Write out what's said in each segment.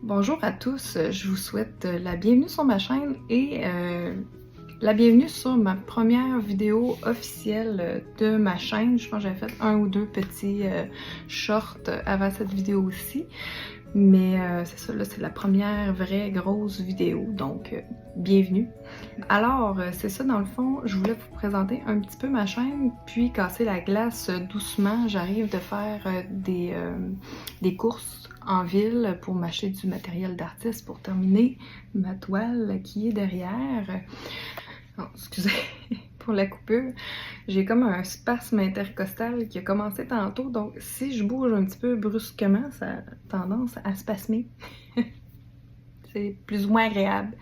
Bonjour à tous, je vous souhaite la bienvenue sur ma chaîne et la bienvenue sur ma première vidéo officielle de ma chaîne. Je pense que j'avais fait un ou deux petits shorts avant cette vidéo aussi, mais c'est ça, là c'est la première vraie grosse vidéo, donc bienvenue. Alors c'est ça dans le fond, je voulais vous présenter un petit peu ma chaîne, puis casser la glace doucement. J'arrive de faire des courses en ville pour m'acheter du matériel d'artiste pour terminer ma toile qui est derrière. Oh, excusez pour la coupure. J'ai comme un spasme intercostal qui a commencé tantôt, donc si je bouge un petit peu brusquement, ça a tendance à spasmer. C'est plus ou moins agréable.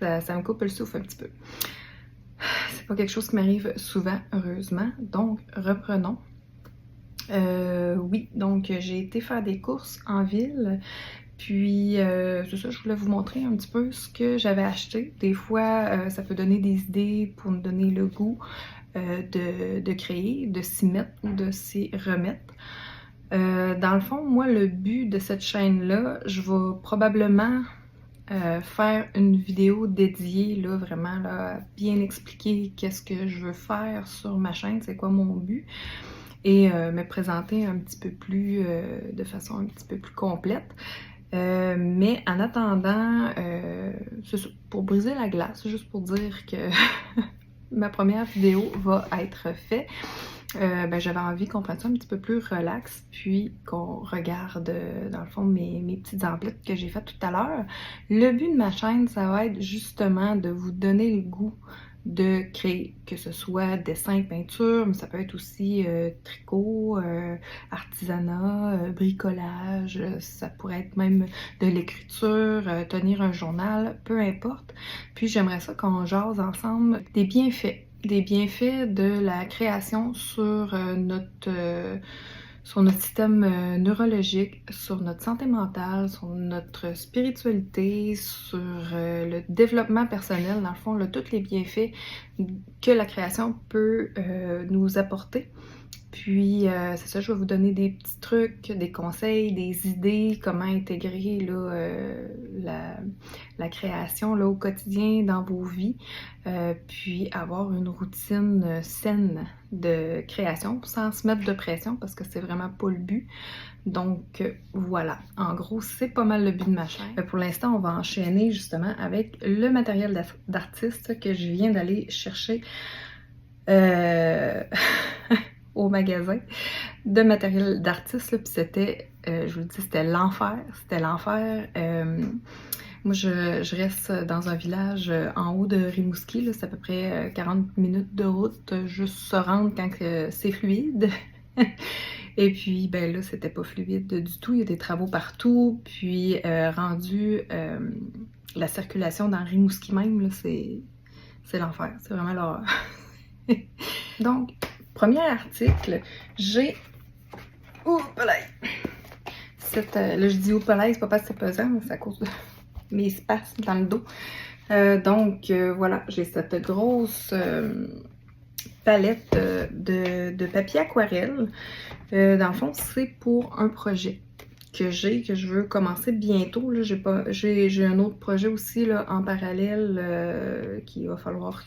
Ça me coupe le souffle un petit peu. C'est pas quelque chose qui m'arrive souvent, heureusement. Donc, reprenons. Oui, donc j'ai été faire des courses en ville. Puis, c'est ça, je voulais vous montrer un petit peu ce que j'avais acheté. Des fois, ça peut donner des idées pour me donner le goût de créer, de s'y mettre ou de s'y remettre. Dans le fond, moi, le but de cette chaîne-là, je vais probablement faire une vidéo dédiée, là, vraiment, là, bien expliquer qu'est-ce que je veux faire sur ma chaîne, c'est quoi mon but, et me présenter un petit peu plus, de façon un petit peu plus complète. Mais en attendant, c'est ça, pour briser la glace, juste pour dire que ma première vidéo va être faite, ben, j'avais envie qu'on prenne ça un petit peu plus relax, puis qu'on regarde, dans le fond, mes petites emplettes que j'ai faites tout à l'heure. Le but de ma chaîne, ça va être justement de vous donner le goût de créer, que ce soit dessin, peinture, mais ça peut être aussi tricot, artisanat, bricolage, ça pourrait être même de l'écriture, tenir un journal, peu importe. Puis j'aimerais ça qu'on jase ensemble des bienfaits de la création sur notre système neurologique, sur notre santé mentale, sur notre spiritualité, sur le développement personnel, dans le fond, là, tous les bienfaits que la création peut nous apporter. Puis, c'est ça, je vais vous donner des petits trucs, des conseils, des idées, comment intégrer là, la création là, au quotidien dans vos vies, puis avoir une routine saine de création sans se mettre de pression parce que c'est vraiment pas le but. Donc voilà, en gros, c'est pas mal le but de ma chaîne. Pour l'instant, on va enchaîner justement avec le matériel d'artiste que je viens d'aller chercher au magasin de matériel d'artiste, puis c'était, je vous le dis, c'était l'enfer. C'était l'enfer. Moi, je reste dans un village en haut de Rimouski, c'est à peu près 40 minutes de route, juste se rendre quand c'est fluide. Et puis, ben là, c'était pas fluide du tout, il y a des travaux partout, puis rendu la circulation dans Rimouski même, là, c'est l'enfer, c'est vraiment l'horreur. Donc, premier article, j'ai... Ouh, là, je dis ouh, c'est pas parce que c'est pesant, mais c'est à cause de mes spasmes dans le dos. Donc, voilà, j'ai cette grosse palette de papier aquarelle. Dans le fond, c'est pour un projet que je veux commencer bientôt. J'ai un autre projet aussi là, en parallèle qu'il va falloir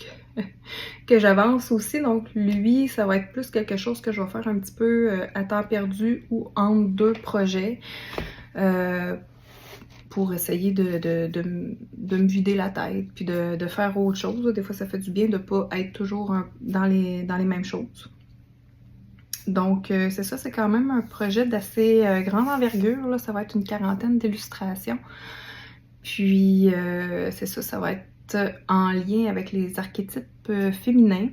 que j'avance aussi. Donc lui, ça va être plus quelque chose que je vais faire un petit peu à temps perdu ou entre deux projets pour essayer de me vider la tête puis de faire autre chose. Des fois, ça fait du bien de pas être toujours dans les mêmes choses. Donc, c'est ça, c'est quand même un projet d'assez grande envergure, là. Ça va être une 40aine d'illustrations. Puis, c'est ça, ça va être en lien avec les archétypes féminins.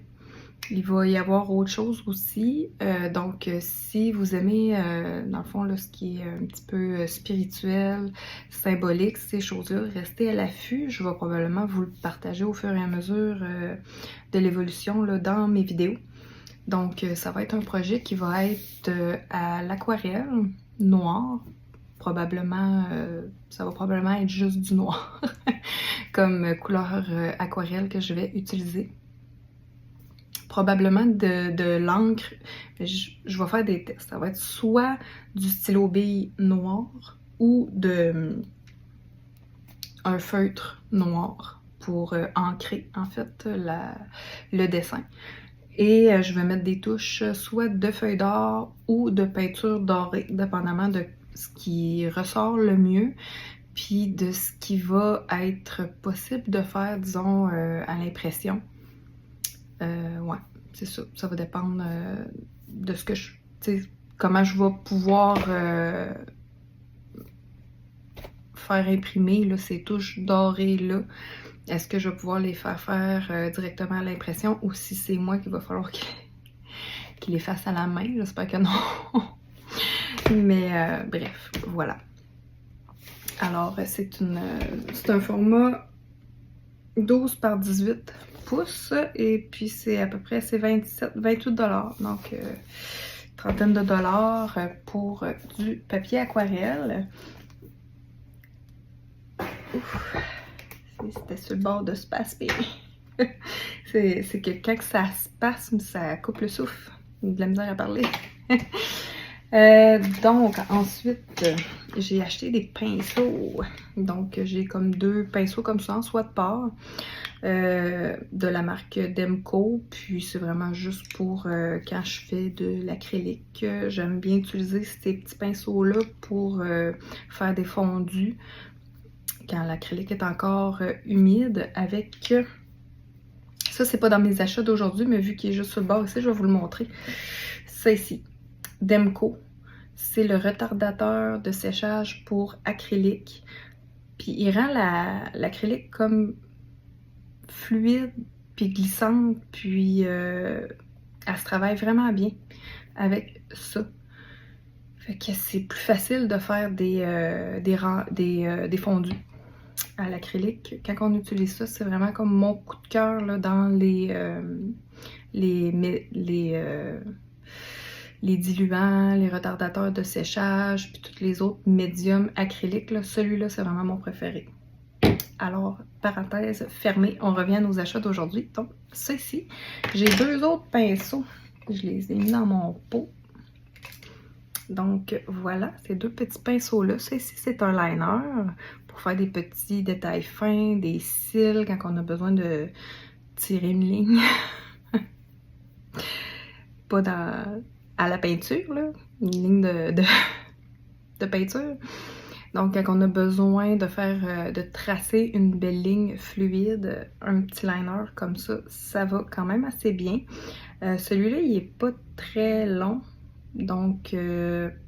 Il va y avoir autre chose aussi. Donc, si vous aimez, dans le fond, là, ce qui est un petit peu spirituel, symbolique, ces choses-là, restez à l'affût. Je vais probablement vous le partager au fur et à mesure de l'évolution dans mes vidéos. Donc, ça va être un projet qui va être à l'aquarelle noir. Probablement, ça va probablement être juste du noir comme couleur aquarelle que je vais utiliser. Probablement de l'encre, je vais faire des tests. Ça va être soit du stylo bille noir ou de un feutre noir pour ancrer en fait le dessin. Et je vais mettre des touches soit de feuille d'or ou de peinture dorée, dépendamment de ce qui ressort le mieux, puis de ce qui va être possible de faire, disons, à l'impression. Ouais, c'est ça. Ça va dépendre de ce que je... Tu sais, comment je vais pouvoir faire imprimer là, ces touches dorées-là. Est-ce que je vais pouvoir les faire directement à l'impression ou si c'est moi qu'il va falloir qu'il les fasse à la main? J'espère que non. Mais bref, voilà. Alors, c'est un format 12 par 18 pouces et puis c'est à peu près 28 $. Donc, trentaine de dollars pour du papier aquarelle. Ouf. C'était sur le bord de se passer. C'est que quand ça se passe, ça coupe le souffle. De la misère à parler. Donc, ensuite, j'ai acheté des pinceaux. Donc, j'ai comme 2 pinceaux comme ça, en soie de porc, de la marque Demco. Puis, c'est vraiment juste pour quand je fais de l'acrylique. J'aime bien utiliser ces petits pinceaux-là pour faire des fondus quand l'acrylique est encore humide avec... Ça, c'est pas dans mes achats d'aujourd'hui, mais vu qu'il est juste sur le bord ici, je vais vous le montrer. Ça ici, Demco. C'est le retardateur de séchage pour acrylique. Puis il rend l'acrylique comme fluide, puis glissante, puis elle se travaille vraiment bien avec ça. Fait que c'est plus facile de faire des fondus à l'acrylique. Quand on utilise ça, c'est vraiment comme mon coup de cœur là, dans les diluants, les retardateurs de séchage, puis tous les autres médiums acryliques. Celui-là, c'est vraiment mon préféré. Alors, parenthèse fermée, on revient à nos achats d'aujourd'hui. Donc, ça ici, j'ai 2 autres pinceaux. Je les ai mis dans mon pot. Donc, voilà, ces 2 petits pinceaux-là. Ça ici, c'est un liner pour faire des petits détails fins, des cils, quand on a besoin de tirer une ligne. Pas à la peinture, là, une ligne de peinture. Donc, quand on a besoin de de tracer une belle ligne fluide, un petit liner comme ça, ça va quand même assez bien. Celui-là, il est pas très long, donc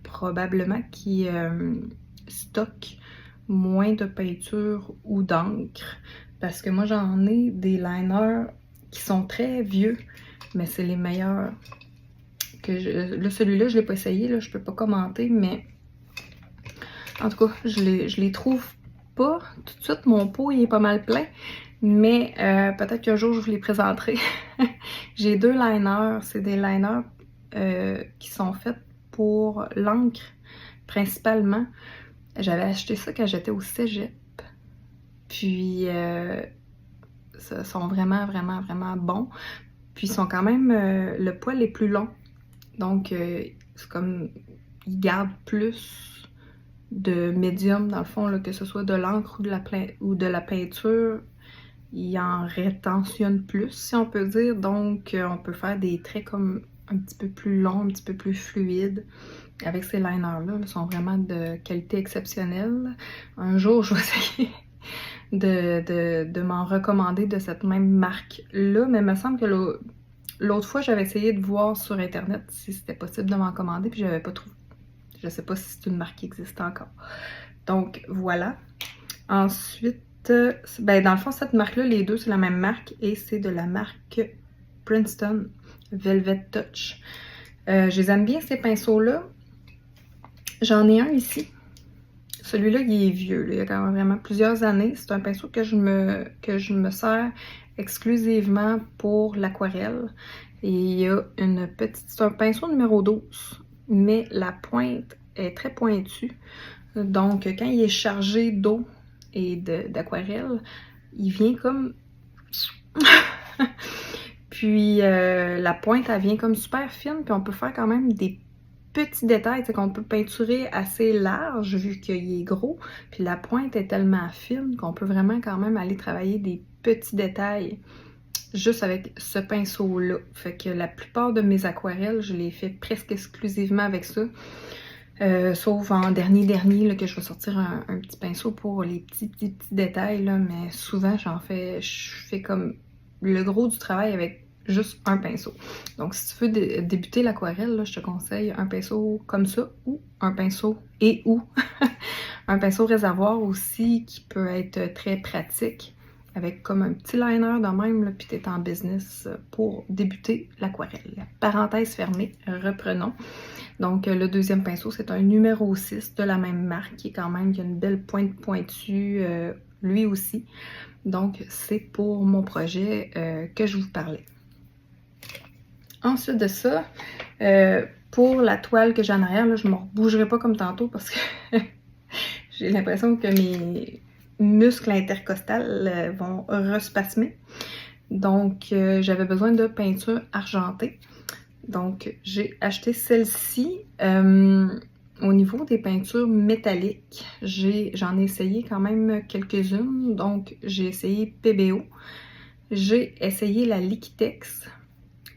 probablement qu'il stocke moins de peinture ou d'encre, parce que moi, j'en ai des liners qui sont très vieux, mais c'est les meilleurs. Là, celui-là, je l'ai pas essayé, là, je peux pas commenter, mais en tout cas, je les trouve pas. Tout de suite, mon pot, il est pas mal plein, mais peut-être qu'un jour, je vous les présenterai. J'ai 2 liners, c'est des liners qui sont faits pour l'encre, principalement. J'avais acheté ça quand j'étais au cégep, puis ça sont vraiment, vraiment, vraiment bons. Puis ils sont quand même, le poil est plus long. Donc, c'est comme, ils gardent plus de médium, dans le fond, là, que ce soit de l'encre ou de la peinture. Ils en rétentionnent plus, si on peut dire. Donc, on peut faire des traits comme un petit peu plus longs, un petit peu plus fluides avec ces liners-là. Ils sont vraiment de qualité exceptionnelle. Un jour, je vais essayer de m'en recommander de cette même marque-là, mais il me semble que l'autre fois, j'avais essayé de voir sur Internet si c'était possible de m'en commander, puis j'avais pas trouvé. Je sais pas si c'est une marque qui existe encore. Donc, voilà. Ensuite, ben, dans le fond, cette marque-là, les deux, c'est la même marque, et c'est de la marque Princeton Velvet Touch. Je les aime bien, ces pinceaux-là. J'en ai un ici. Celui-là, il est vieux. Là. Il y a quand même vraiment plusieurs années. C'est un pinceau que je me sers exclusivement pour l'aquarelle. Et il y a une petite... C'est un pinceau numéro 12, mais la pointe est très pointue. Donc, quand il est chargé d'eau et d'aquarelle, il vient comme... Puis, la pointe, elle vient comme super fine, puis on peut faire quand même des petits détails, c'est qu'on peut peinturer assez large vu qu'il est gros, puis la pointe est tellement fine qu'on peut vraiment quand même aller travailler des petits détails juste avec ce pinceau-là. Fait que la plupart de mes aquarelles, je les fais presque exclusivement avec ça. Sauf en dernier là, que je vais sortir un petit pinceau pour les petits détails, là, mais souvent je fais comme le gros du travail avec juste un pinceau. Donc si tu veux débuter l'aquarelle, je te conseille un pinceau comme ça ou un pinceau un pinceau réservoir aussi qui peut être très pratique avec comme un petit liner de même, là, puis t'es en business pour débuter l'aquarelle. Parenthèse fermée, reprenons. Donc le deuxième pinceau, c'est un numéro 6 de la même marque, qui a une belle pointe pointue, lui aussi. Donc c'est pour mon projet que je vous parlais. Ensuite de ça, pour la toile que j'ai en arrière, là, je ne me bougerai pas comme tantôt parce que j'ai l'impression que mes muscles intercostales vont respasmer. Donc, j'avais besoin de peinture argentée. Donc, j'ai acheté celle-ci. Au niveau des peintures métalliques, j'en ai essayé quand même quelques-unes. Donc, j'ai essayé PBO. J'ai essayé la Liquitex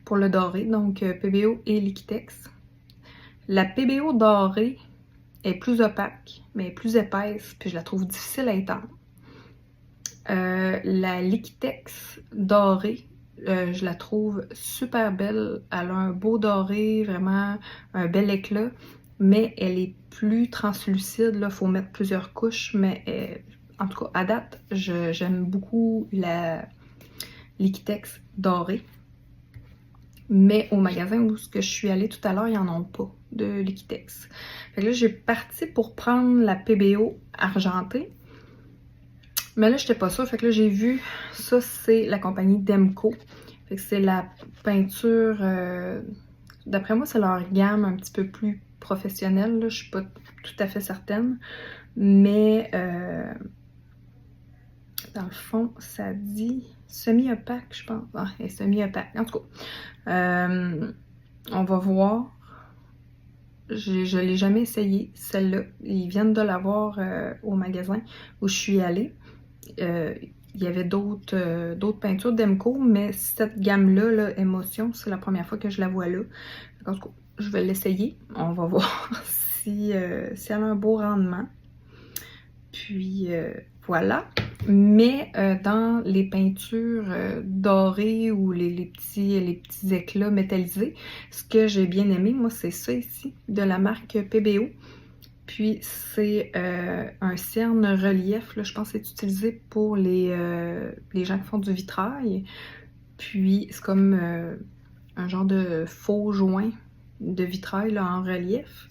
pour le doré. Donc, PBO et Liquitex. La PBO dorée est plus opaque, mais plus épaisse, puis je la trouve difficile à étendre. La Liquitex dorée, je la trouve super belle. Elle a un beau doré, vraiment un bel éclat, mais elle est plus translucide. Il faut mettre plusieurs couches, mais en tout cas, à date, j'aime beaucoup la Liquitex dorée. Mais au magasin où je suis allée tout à l'heure, ils n'en ont pas de Liquitex. Fait que là, j'ai parti pour prendre la PBO argentée. Mais là, j'étais pas sûre. Fait que là, j'ai vu, ça, c'est la compagnie Demco. Fait que c'est la peinture, d'après moi, c'est leur gamme un petit peu plus professionnelle, là. Je suis pas tout à fait certaine. Mais, dans le fond, ça dit semi-opaque, je pense. Ah, elle est semi-opaque. En tout cas, on va voir. Je l'ai jamais essayé, celle-là. Ils viennent de l'avoir au magasin où je suis allée. Il y avait d'autres peintures Demco, mais cette gamme-là, là, Émotion, c'est la première fois que je la vois là. En tout cas, je vais l'essayer. On va voir si elle a un beau rendement. Puis voilà. Mais dans les peintures dorées ou les petits éclats métallisés, ce que j'ai bien aimé, moi, c'est ça ici, de la marque PBO. Puis c'est un cerne relief, là, je pense que c'est utilisé pour les gens qui font du vitrail. Puis c'est comme un genre de faux joint de vitrail là, en relief.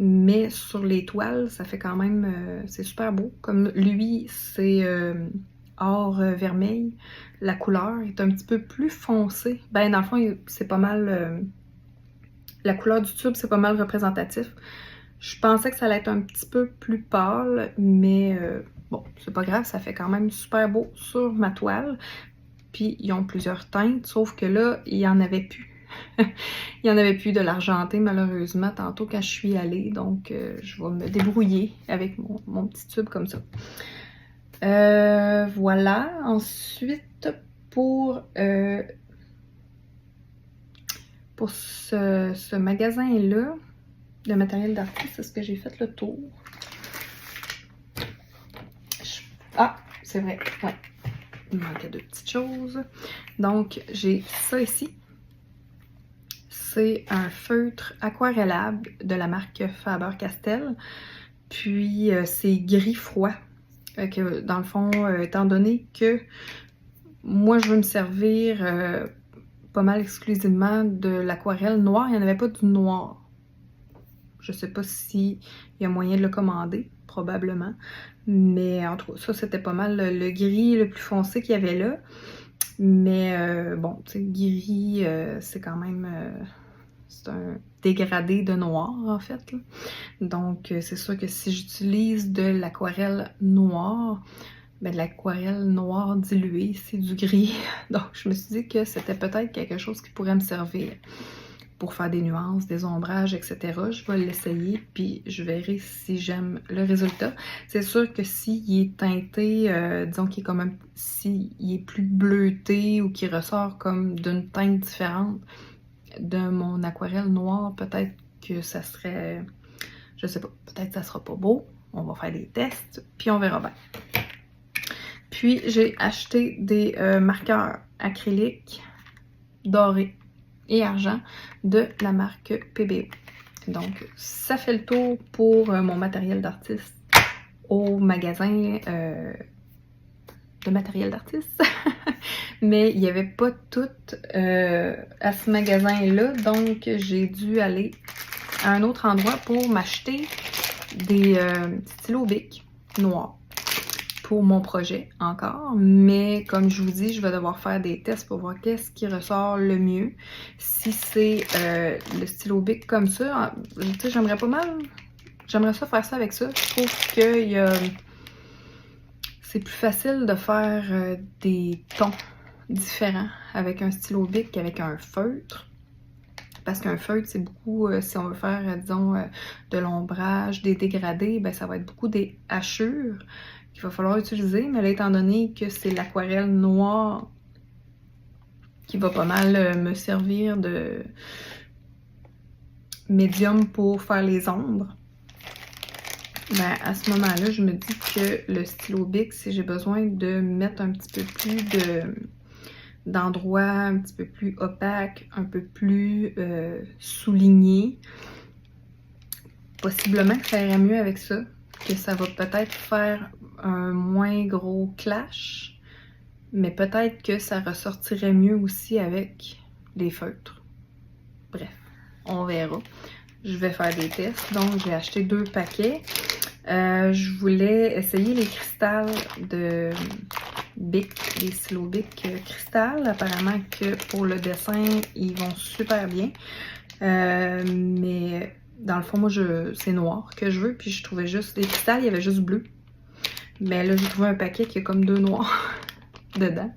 Mais sur les toiles, ça fait quand même, c'est super beau. Comme lui, c'est or vermeil. La couleur est un petit peu plus foncée. Ben, dans le fond, c'est pas mal, la couleur du tube, c'est pas mal représentatif. Je pensais que ça allait être un petit peu plus pâle, mais bon, c'est pas grave, ça fait quand même super beau sur ma toile. Puis, ils ont plusieurs teintes, sauf que là, il y en avait plus. Il n'y en avait plus de l'argenté, malheureusement, tantôt quand je suis allée. Donc, je vais me débrouiller avec mon petit tube comme ça. Voilà. Ensuite, pour ce magasin-là, de matériel d'artiste, est-ce que j'ai fait le tour? Ah, c'est vrai, ouais. Il manquait deux petites choses. Donc, j'ai ça ici. C'est un feutre aquarellable de la marque Faber-Castell. Puis, c'est gris froid. Que, dans le fond, étant donné que moi, je veux me servir pas mal exclusivement de l'aquarelle noire, il n'y en avait pas du noir. Je sais pas s'il y a moyen de le commander, probablement. Mais en tout cas, ça, c'était pas mal le gris le plus foncé qu'il y avait là. Mais bon, tu sais, gris, c'est quand même... c'est un dégradé de noir, en fait, là. Donc, c'est sûr que si j'utilise de l'aquarelle noire, ben de l'aquarelle noire diluée, c'est du gris. Donc, je me suis dit que c'était peut-être quelque chose qui pourrait me servir pour faire des nuances, des ombrages, etc. Je vais l'essayer, puis je verrai si j'aime le résultat. C'est sûr que s'il est teinté, disons qu'il est comme s'il est plus bleuté ou qu'il ressort comme d'une teinte différente de mon aquarelle noire, peut-être que ça serait, je sais pas, peut-être que ça sera pas beau. On va faire des tests, puis on verra bien. Puis j'ai acheté des marqueurs acryliques dorés et argent de la marque PBO. Donc, ça fait le tour pour mon matériel d'artiste au magasin de matériel d'artiste. Mais il n'y avait pas tout à ce magasin-là, donc j'ai dû aller à un autre endroit pour m'acheter des stylos Bic noirs pour mon projet encore, mais comme je vous dis, je vais devoir faire des tests pour voir qu'est-ce qui ressort le mieux. Si c'est le stylo Bic comme ça, tu sais, j'aimerais pas mal, j'aimerais ça faire ça avec ça. Je trouve que c'est plus facile de faire des tons différents avec un stylo Bic qu'avec un feutre. Parce qu'un feutre, c'est beaucoup, si on veut faire, disons, de l'ombrage, des dégradés, ben ça va être beaucoup des hachures qu'il va falloir utiliser. Mais là, étant donné que c'est l'aquarelle noire qui va pas mal me servir de médium pour faire les ombres, ben à ce moment-là, je me dis que le stylo Bic, si j'ai besoin de mettre un petit peu plus d'endroits un petit peu plus opaques, un peu plus soulignés, possiblement que ça irait mieux avec ça, que ça va peut-être faire un moins gros clash, mais peut-être que ça ressortirait mieux aussi avec les feutres. Bref, on verra. Je vais faire des tests, donc j'ai acheté 2 paquets. Je voulais essayer les cristals de Bic, les stylos Bic cristal. Apparemment que pour le dessin, ils vont super bien. Mais dans le fond, moi, c'est noir que je veux. Puis je trouvais juste des cristals, il y avait juste bleu. Mais là, j'ai trouvé un paquet qui a comme 2 noirs dedans.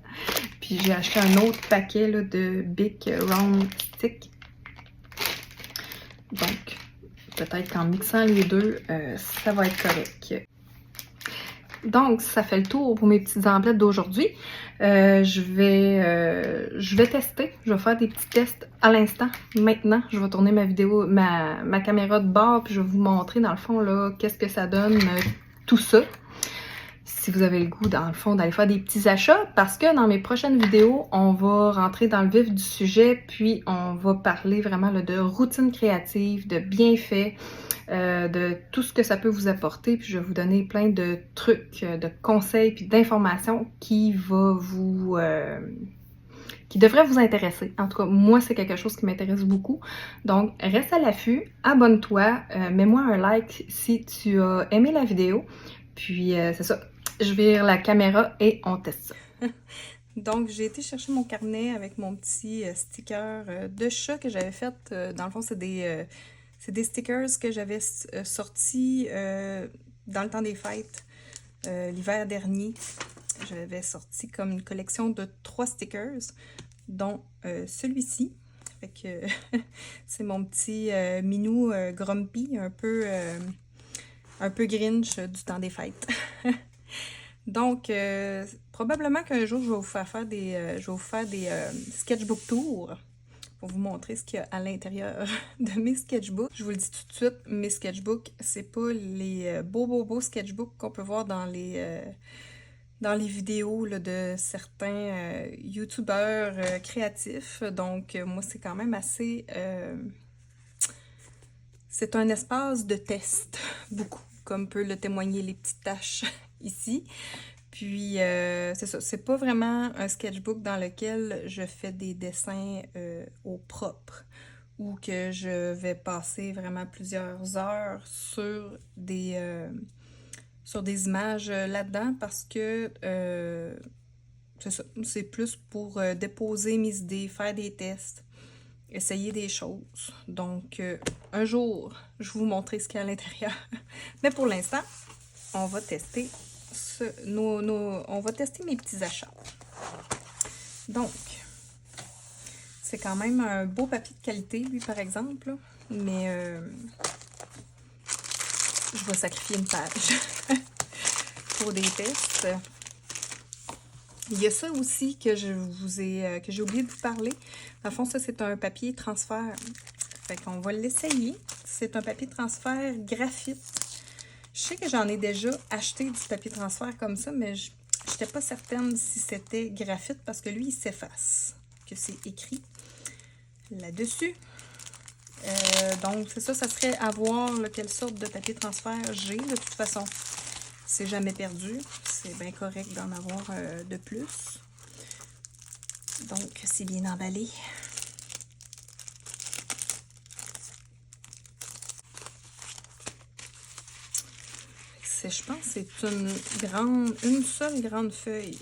Puis j'ai acheté un autre paquet là, de Bic Round Stick. Donc, peut-être qu'en mixant les deux, ça va être correct. Donc, ça fait le tour pour mes petites emplettes d'aujourd'hui. Je vais tester. Je vais faire des petits tests à l'instant. Maintenant, je vais tourner ma vidéo, ma caméra de bord, puis je vais vous montrer dans le fond là qu'est-ce que ça donne, tout ça. Si vous avez le goût, dans le fond, d'aller faire des petits achats, parce que dans mes prochaines vidéos, on va rentrer dans le vif du sujet, puis on va parler vraiment là, de routine créative, de bienfaits, de tout ce que ça peut vous apporter, puis je vais vous donner plein de trucs, de conseils, puis d'informations qui devraient vous intéresser. En tout cas, moi, c'est quelque chose qui m'intéresse beaucoup. Donc, reste à l'affût, abonne-toi, mets-moi un like si tu as aimé la vidéo, puis c'est ça. Je vire la caméra et on teste ça. Donc, j'ai été chercher mon carnet avec mon petit sticker de chat que j'avais fait. Dans le fond, c'est des stickers que j'avais sortis dans le temps des fêtes, l'hiver dernier. J'avais sorti comme une collection de 3 stickers, dont celui-ci. Fait que c'est mon petit minou grumpy, un peu Grinch du temps des fêtes. Donc, probablement qu'un jour, je vais vous faire des sketchbook tours pour vous montrer ce qu'il y a à l'intérieur de mes sketchbooks. Je vous le dis tout de suite, mes sketchbooks, c'est pas les beaux sketchbooks qu'on peut voir dans les vidéos là, de certains youtubeurs créatifs. Donc, moi, c'est quand même assez... c'est un espace de test, beaucoup, comme peut le témoigner les petites taches ici. Puis, c'est ça, c'est pas vraiment un sketchbook dans lequel je fais des dessins au propre ou que je vais passer vraiment plusieurs heures sur des images là-dedans parce que c'est ça, c'est plus pour déposer mes idées, faire des tests, essayer des choses. Donc, un jour, je vais vous montrer ce qu'il y a à l'intérieur. Mais pour l'instant, on va tester on va tester mes petits achats. Donc, C'est quand même un beau papier de qualité, lui, par exemple. Là. Mais je vais sacrifier une page pour des tests. Il y a ça aussi que j'ai oublié de vous parler. Dans le fond, ça, c'est un papier transfert. Fait qu'on va l'essayer. C'est un papier transfert graphite. Je sais que j'en ai déjà acheté du papier transfert comme ça, mais je n'étais pas certaine si c'était graphite parce que lui, il s'efface. Que c'est écrit là-dessus. Donc, c'est ça, ça serait à voir là, quelle sorte de papier transfert j'ai. De toute façon, c'est jamais perdu. C'est bien correct d'en avoir de plus. Donc, c'est bien emballé. Je pense que c'est une seule grande feuille.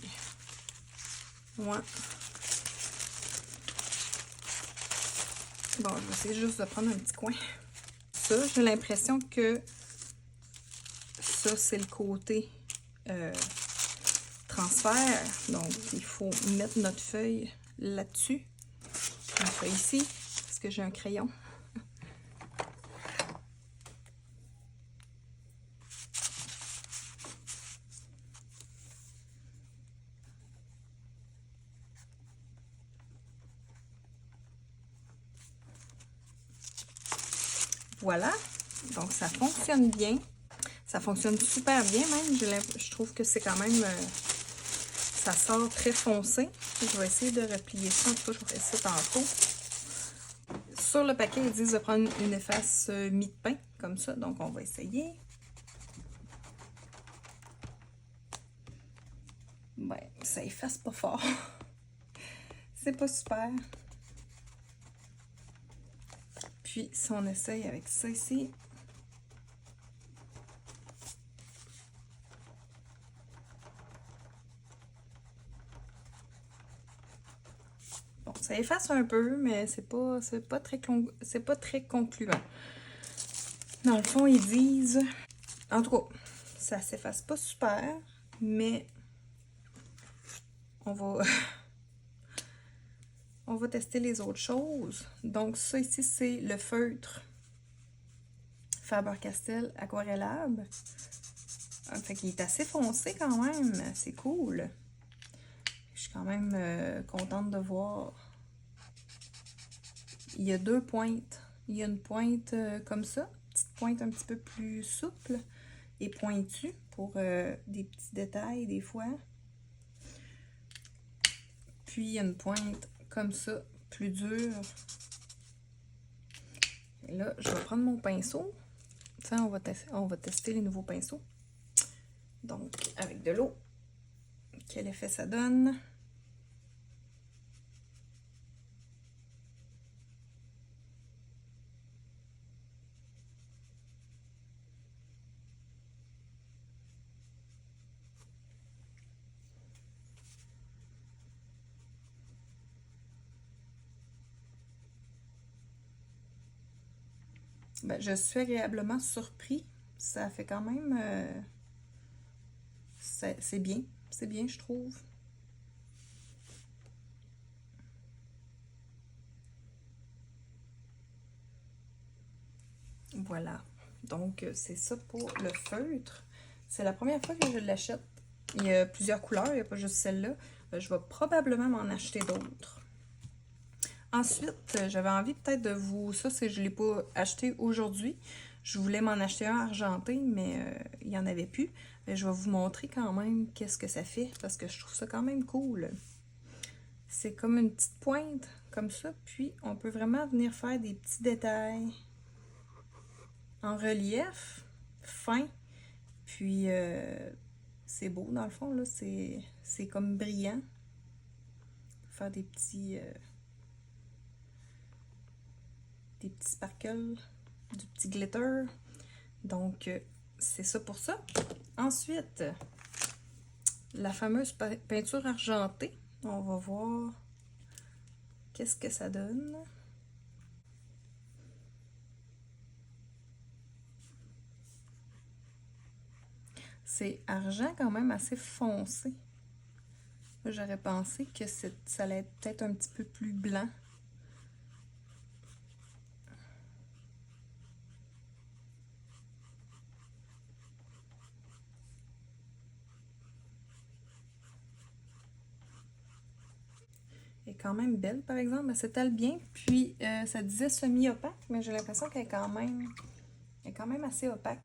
Ouais. Bon, je vais essayer juste de prendre un petit coin. Ça, j'ai l'impression que ça, c'est le côté transfert. Donc, il faut mettre notre feuille là-dessus. Une feuille ici, parce que j'ai un crayon. Voilà, donc ça fonctionne bien. Ça fonctionne super bien même. Je trouve que c'est quand même... ça sort très foncé. Je vais essayer de replier ça. En tout cas, je vais faire ça tantôt. Sur le paquet, ils disent de prendre une efface mie de pain, comme ça. Donc, on va essayer. Ben, ça efface pas fort. C'est pas super. Puis, si on essaye avec ça ici. Bon, ça efface un peu, mais c'est pas très concluant. Dans le fond, ils disent... En tout cas, ça s'efface pas super, mais on va... on va tester les autres choses. Donc, ça ici, c'est le feutre Faber-Castell Aquarellable. Fait qu'il est assez foncé quand même. C'est cool. Je suis quand même contente de voir. Il y a deux pointes. Il y a une pointe comme ça, petite pointe un petit peu plus souple et pointue pour des petits détails des fois. Puis il y a une pointe comme ça, plus dure. Et là, je vais prendre mon pinceau. Ça, on va tester les nouveaux pinceaux. Donc, avec de l'eau, quel effet ça donne? Ben, je suis agréablement surpris. Ça fait quand même... c'est bien. C'est bien, je trouve. Voilà. Donc, c'est ça pour le feutre. C'est la première fois que je l'achète. Il y a plusieurs couleurs, il n'y a pas juste celle-là. Je vais probablement m'en acheter d'autres. Ensuite, j'avais envie peut-être de vous... Ça, je ne l'ai pas acheté aujourd'hui. Je voulais m'en acheter un argenté, mais il n'y en avait plus. Mais je vais vous montrer quand même qu'est-ce que ça fait, parce que je trouve ça quand même cool. C'est comme une petite pointe, comme ça. Puis, on peut vraiment venir faire des petits détails en relief, fin. Puis, c'est beau dans le fond, là. C'est comme brillant. Faire des petits sparkles, du petit glitter. Donc, c'est ça pour ça. Ensuite, la fameuse peinture argentée. On va voir qu'est-ce que ça donne. C'est argent quand même assez foncé. J'aurais pensé que ça allait être peut-être un petit peu plus blanc. quand même belle, par exemple. Elle s'étale bien. Puis, ça disait semi-opaque, mais j'ai l'impression qu'elle est quand même assez opaque.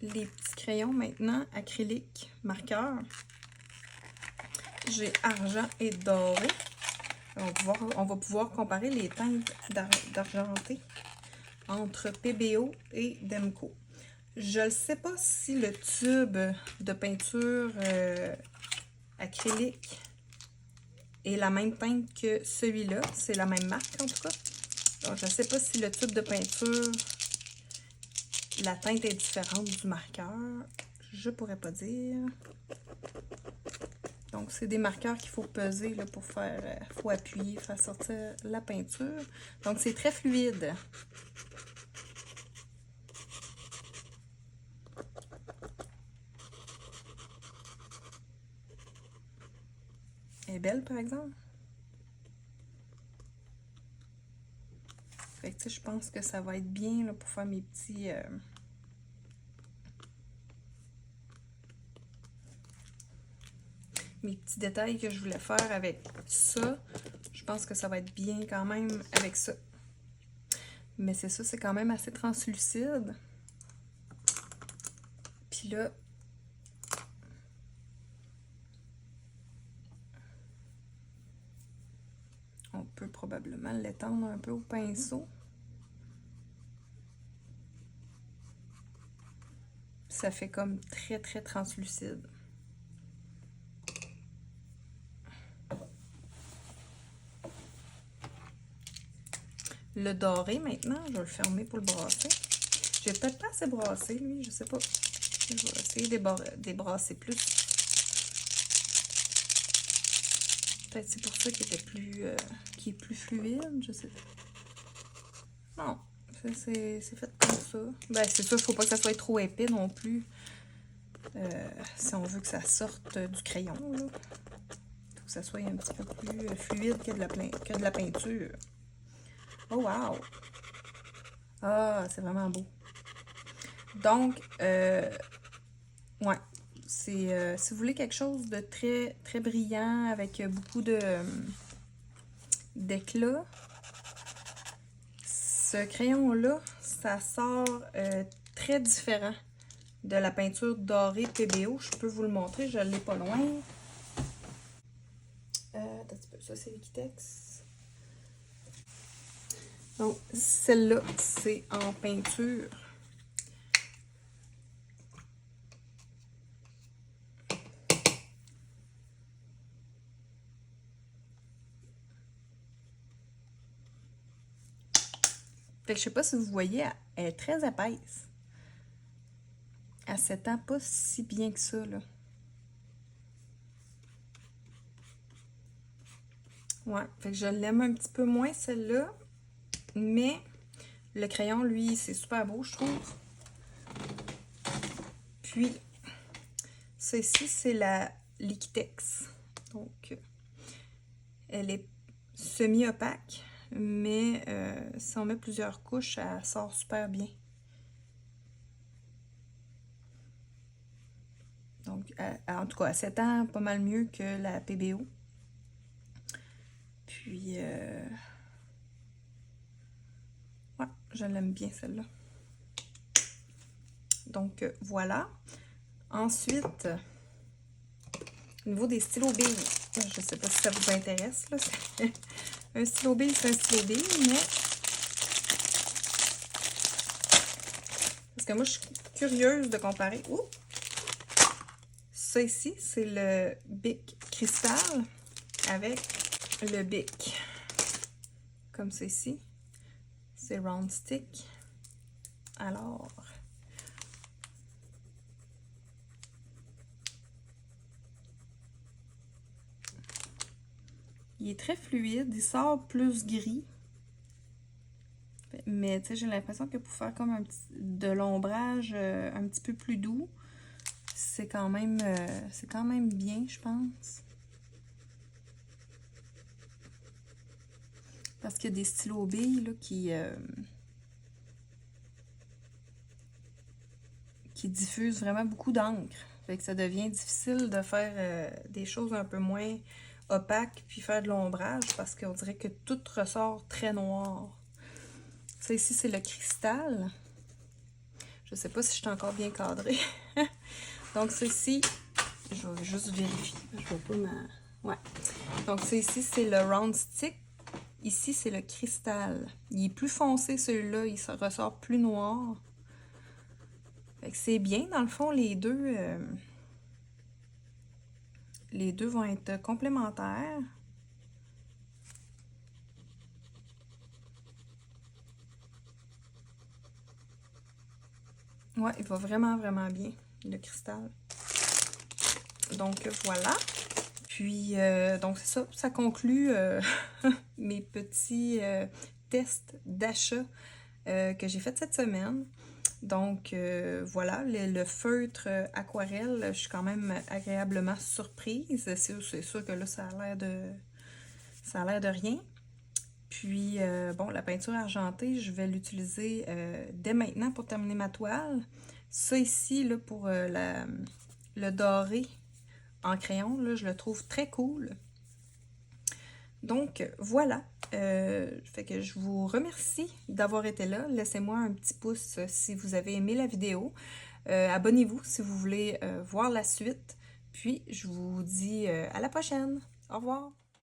Les petits crayons maintenant, acrylique, marqueur. J'ai argent et doré. On va pouvoir comparer les teintes d'argenté entre PBO et Demco. Je ne sais pas si le tube de peinture acrylique est la même teinte que celui-là. C'est la même marque en tout cas. Donc, je ne sais pas si le tube de peinture, la teinte est différente du marqueur. Je pourrais pas dire. Donc, c'est des marqueurs qu'il faut peser là, pour faire, faut appuyer, faire sortir la peinture. Donc, c'est très fluide. Elle est belle, par exemple. Fait que, tu sais, je pense que ça va être bien là, pour faire mes petits... mes petits détails que je voulais faire avec ça. Je pense que ça va être bien quand même avec ça. Mais c'est ça, c'est quand même assez translucide. Puis là, on peut probablement l'étendre un peu au pinceau. Ça fait comme très très translucide. Le doré maintenant, je vais le fermer pour le brasser. J'ai peut-être pas assez brassé, lui, je sais pas. Je vais essayer de débrasser plus. Peut-être c'est pour ça qu'il était plus, qui est plus fluide, je sais pas. Non, c'est fait comme ça. Ben, c'est sûr, il faut pas que ça soit trop épais non plus. Si on veut que ça sorte du crayon, là. Faut que ça soit un petit peu plus fluide que de la peinture. Oh, wow! Ah, c'est vraiment beau. Donc, ouais, c'est si vous voulez quelque chose de très, très brillant avec beaucoup d'éclat, ce crayon-là, ça sort très différent de la peinture dorée PBO. Je peux vous le montrer, je ne l'ai pas loin. Attends un petit peu, ça c'est Liquitex. Donc, celle-là, c'est en peinture. Fait que je sais pas si vous voyez, elle est très épaisse. Elle s'étend pas si bien que ça, là. Ouais, fait que je l'aime un petit peu moins celle-là. Mais le crayon, lui, c'est super beau, je trouve. Puis, ça ici, c'est la Liquitex. Donc, elle est semi-opaque. Mais si on met plusieurs couches, elle sort super bien. Donc, en tout cas, elle s'étend pas mal mieux que la PBO. Puis, ouais, je l'aime bien celle-là. Donc, voilà. Ensuite, au niveau des stylos billes, je ne sais pas si ça vous intéresse, là. Un stylo bille, c'est un stylo bille, mais... Parce que moi, je suis curieuse de comparer. Ouh! Ça ici, c'est le Bic Cristal avec le Bic. Comme ça ici. C'est Round Stick. Alors... il est très fluide, il sort plus gris. Mais tu sais, j'ai l'impression que pour faire comme de l'ombrage un petit peu plus doux, c'est quand même bien, je pense. Parce qu'il y a des stylos billes là, qui diffusent vraiment beaucoup d'encre. Fait que ça devient difficile de faire des choses un peu moins opaques puis faire de l'ombrage parce qu'on dirait que tout ressort très noir. Ça ici, c'est le cristal. Je sais pas si je suis encore bien cadrée. Donc, ceci, je vais juste vérifier. Je vais pas Ouais. Donc, ici, c'est le round stick. Ici, c'est le cristal. Il est plus foncé, celui-là. Il se ressort plus noir. Fait que c'est bien. Dans le fond, les deux vont être complémentaires. Ouais, il va vraiment, vraiment bien, le cristal. Donc, voilà. Puis, donc c'est ça. Ça conclut mes petits tests d'achat que j'ai fait cette semaine. Donc, voilà, le feutre aquarelle, je suis quand même agréablement surprise. C'est sûr que là, ça a l'air de rien. Puis, bon, la peinture argentée, je vais l'utiliser dès maintenant pour terminer ma toile. Ça ici, là, pour le doré en crayon, là, je le trouve très cool. Donc, voilà. Fait que je vous remercie d'avoir été là. Laissez-moi un petit pouce si vous avez aimé la vidéo. Abonnez-vous si vous voulez voir la suite. Puis, je vous dis à la prochaine. Au revoir.